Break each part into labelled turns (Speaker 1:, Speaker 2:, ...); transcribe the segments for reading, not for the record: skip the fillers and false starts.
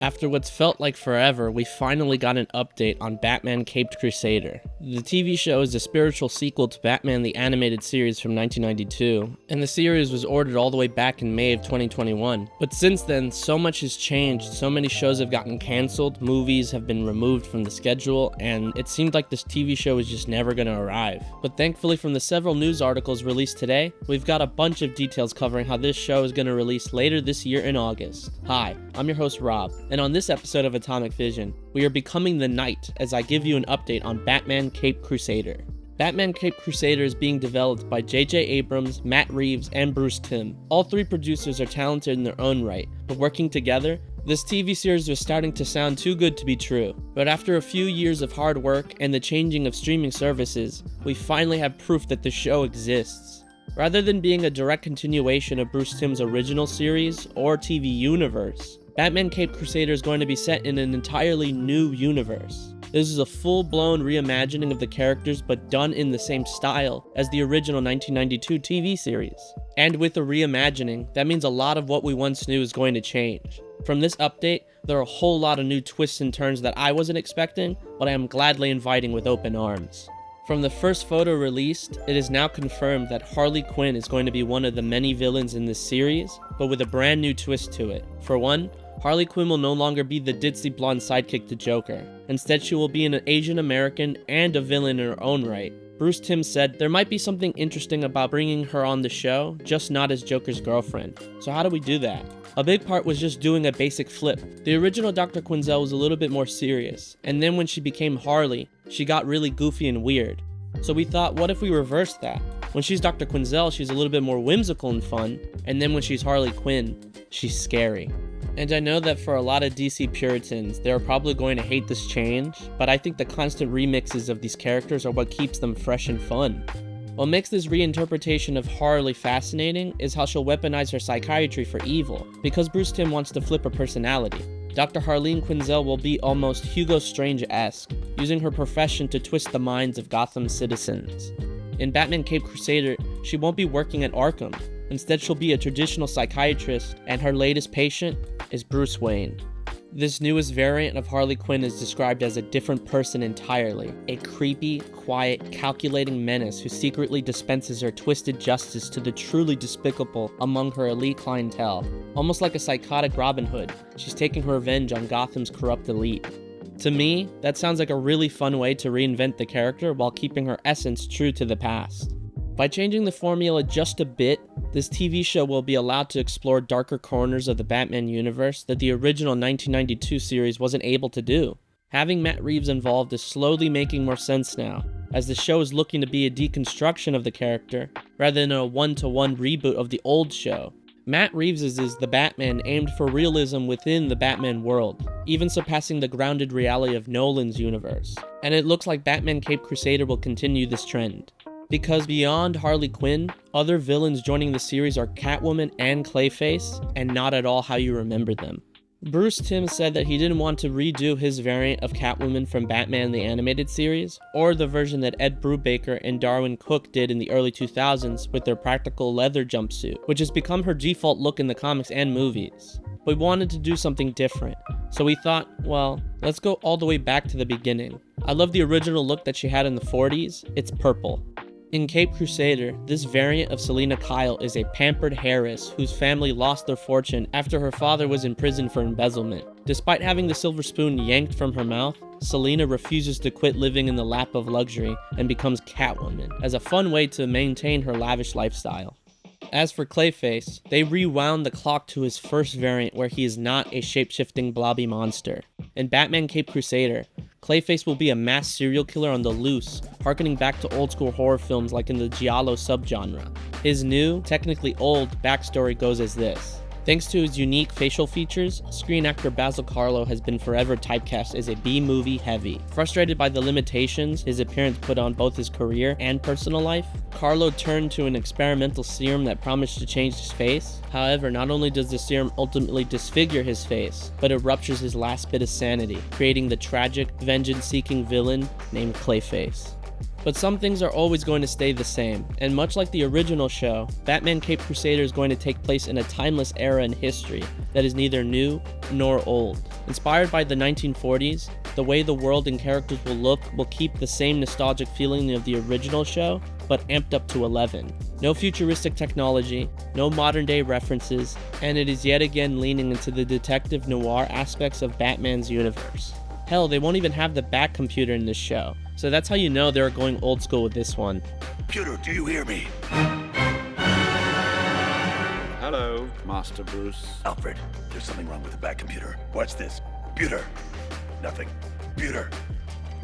Speaker 1: After what's felt like forever, we finally got an update on Batman Caped Crusader. The TV show is a spiritual sequel to Batman the Animated Series from 1992, and the series was ordered all the way back in May of 2021. But since then, so much has changed, so many shows have gotten cancelled, movies have been removed from the schedule, and it seemed like this TV show was just never gonna arrive. But thankfully, from the several news articles released today, we've got a bunch of details covering how this show is gonna release later this year in August. Hi, I'm your host Rob, and on this episode of Atomic Vision, we are becoming the night as I give you an update on Batman Caped Crusader. Batman Caped Crusader is being developed by J.J. Abrams, Matt Reeves, and Bruce Timm. All three producers are talented in their own right, but working together, this TV series was starting to sound too good to be true. But after a few years of hard work and the changing of streaming services, we finally have proof that the show exists. Rather than being a direct continuation of Bruce Timm's original series or TV universe, Batman Caped Crusader is going to be set in an entirely new universe. This is a full-blown reimagining of the characters, but done in the same style as the original 1992 TV series. And with the reimagining, that means a lot of what we once knew is going to change. From this update, there are a whole lot of new twists and turns that I wasn't expecting, but I am gladly inviting with open arms. From the first photo released, it is now confirmed that Harley Quinn is going to be one of the many villains in this series, but with a brand new twist to it. For one, Harley Quinn will no longer be the ditzy blonde sidekick to Joker. Instead, she will be an Asian American and a villain in her own right. Bruce Timm said there might be something interesting about bringing her on the show, just not as Joker's girlfriend. So how do we do that? A big part was just doing a basic flip. The original Dr. Quinzel was a little bit more serious, and then when she became Harley, she got really goofy and weird. So we thought, what if we reversed that? When she's Dr. Quinzel, she's a little bit more whimsical and fun, and then when she's Harley Quinn, she's scary. And I know that for a lot of DC Puritans, they're probably going to hate this change, but I think the constant remixes of these characters are what keeps them fresh and fun. What makes this reinterpretation of Harley fascinating is how she'll weaponize her psychiatry for evil, because Bruce Timm wants to flip her personality. Dr. Harleen Quinzel will be almost Hugo Strange-esque, using her profession to twist the minds of Gotham's citizens. In Batman Caped Crusader, she won't be working at Arkham. Instead, she'll be a traditional psychiatrist, and her latest patient is Bruce Wayne. This newest variant of Harley Quinn is described as a different person entirely, a creepy, quiet, calculating menace who secretly dispenses her twisted justice to the truly despicable among her elite clientele. Almost like a psychotic Robin Hood, she's taking her revenge on Gotham's corrupt elite. To me, that sounds like a really fun way to reinvent the character while keeping her essence true to the past. By changing the formula just a bit, this TV show will be allowed to explore darker corners of the Batman universe that the original 1992 series wasn't able to do. Having Matt Reeves involved is slowly making more sense now, as the show is looking to be a deconstruction of the character, rather than a one-to-one reboot of the old show. Matt Reeves is the Batman aimed for realism within the Batman world, even surpassing the grounded reality of Nolan's universe. And it looks like Batman Caped Crusader will continue this trend. Because beyond Harley Quinn, other villains joining the series are Catwoman and Clayface, and not at all how you remember them. Bruce Timm said that he didn't want to redo his variant of Catwoman from Batman the Animated Series, or the version that Ed Brubaker and Darwyn Cooke did in the early 2000s with their practical leather jumpsuit, which has become her default look in the comics and movies. We wanted to do something different, so we thought, well, let's go all the way back to the beginning. I love the original look that she had in the 40s, it's purple. In Caped Crusader, this variant of Selina Kyle is a pampered heiress whose family lost their fortune after her father was in prison for embezzlement. Despite having the silver spoon yanked from her mouth, Selina refuses to quit living in the lap of luxury and becomes Catwoman, as a fun way to maintain her lavish lifestyle. As for Clayface, they rewound the clock to his first variant where he is not a shape-shifting blobby monster. In Batman Caped Crusader, Clayface will be a mass serial killer on the loose, harkening back to old-school horror films like in the giallo subgenre. His new, technically old, backstory goes as this. Thanks to his unique facial features, screen actor Basil Karlo has been forever typecast as a B-movie heavy. Frustrated by the limitations his appearance put on both his career and personal life, Karlo turned to an experimental serum that promised to change his face. However, not only does the serum ultimately disfigure his face, but it ruptures his last bit of sanity, creating the tragic, vengeance-seeking villain named Clayface. But some things are always going to stay the same, and much like the original show, Batman Caped Crusader is going to take place in a timeless era in history that is neither new nor old. Inspired by the 1940s, the way the world and characters will look will keep the same nostalgic feeling of the original show, but amped up to 11. No futuristic technology, no modern day references, and it is yet again leaning into the detective noir aspects of Batman's universe. Hell, they won't even have the Bat computer in this show, so that's how you know they're going old school with this one.
Speaker 2: Computer, do you hear me?
Speaker 3: Hello, Master Bruce.
Speaker 2: Alfred, there's something wrong with the Bat computer. Watch this. Computer. Nothing. Computer.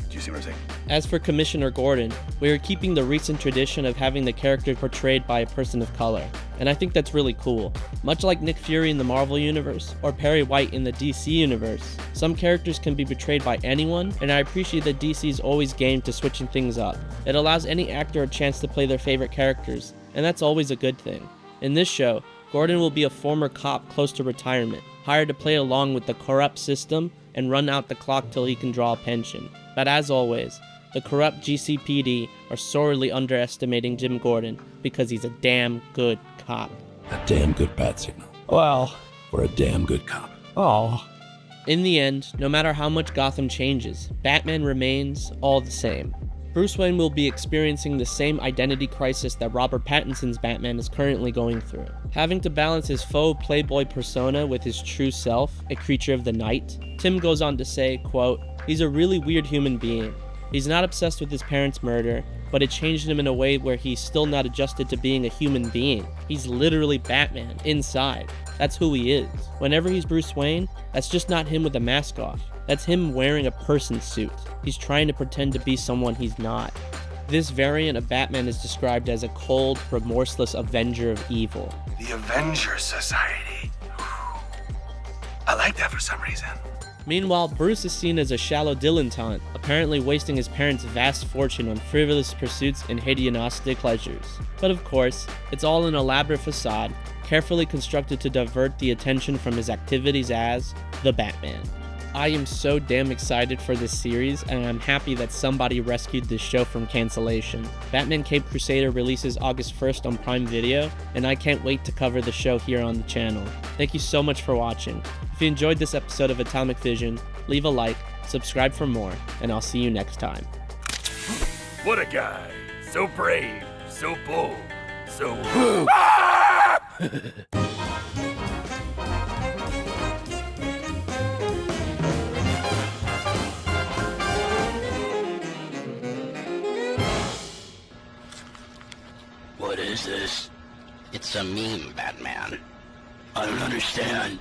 Speaker 2: Do you see what I'm saying?
Speaker 1: As for Commissioner Gordon, we are keeping the recent tradition of having the character portrayed by a person of color, and I think that's really cool. Much like Nick Fury in the Marvel Universe, or Perry White in the DC Universe, some characters can be portrayed by anyone, and I appreciate that DC is always game to switching things up. It allows any actor a chance to play their favorite characters, and that's always a good thing. In this show, Gordon will be a former cop close to retirement, hired to play along with the corrupt system and run out the clock till he can draw a pension. But as always, the corrupt GCPD are sorely underestimating Jim Gordon because he's a damn good cop.
Speaker 2: A damn good bat signal.
Speaker 4: Well,
Speaker 2: For a damn good cop.
Speaker 4: oh.
Speaker 1: In the end, no matter how much Gotham changes, Batman remains all the same. Bruce Wayne will be experiencing the same identity crisis that Robert Pattinson's Batman is currently going through. Having to balance his faux playboy persona with his true self, a creature of the night. Timm goes on to say, quote, "He's a really weird human being. He's not obsessed with his parents' murder, but it changed him in a way where he's still not adjusted to being a human being. He's literally Batman, inside. That's who he is. Whenever he's Bruce Wayne, that's just not him with a mask off. That's him wearing a person suit. He's trying to pretend to be someone he's not." This variant of Batman is described as a cold, remorseless avenger of evil.
Speaker 2: The Avengers Society. I like that for some reason.
Speaker 1: Meanwhile, Bruce is seen as a shallow dilettante, apparently wasting his parents' vast fortune on frivolous pursuits and hedionistic pleasures. But of course, it's all an elaborate facade, carefully constructed to divert the attention from his activities as the Batman. I am so damn excited for this series, and I'm happy that somebody rescued this show from cancellation. Batman Caped Crusader releases August 1st on Prime Video, and I can't wait to cover the show here on the channel. Thank you so much for watching. If you enjoyed this episode of Atomic Vision, leave a like, subscribe for more, and I'll see you next time.
Speaker 2: What a guy. So brave. So bold. So...
Speaker 5: What is this?
Speaker 6: It's a meme, Batman.
Speaker 5: I don't understand.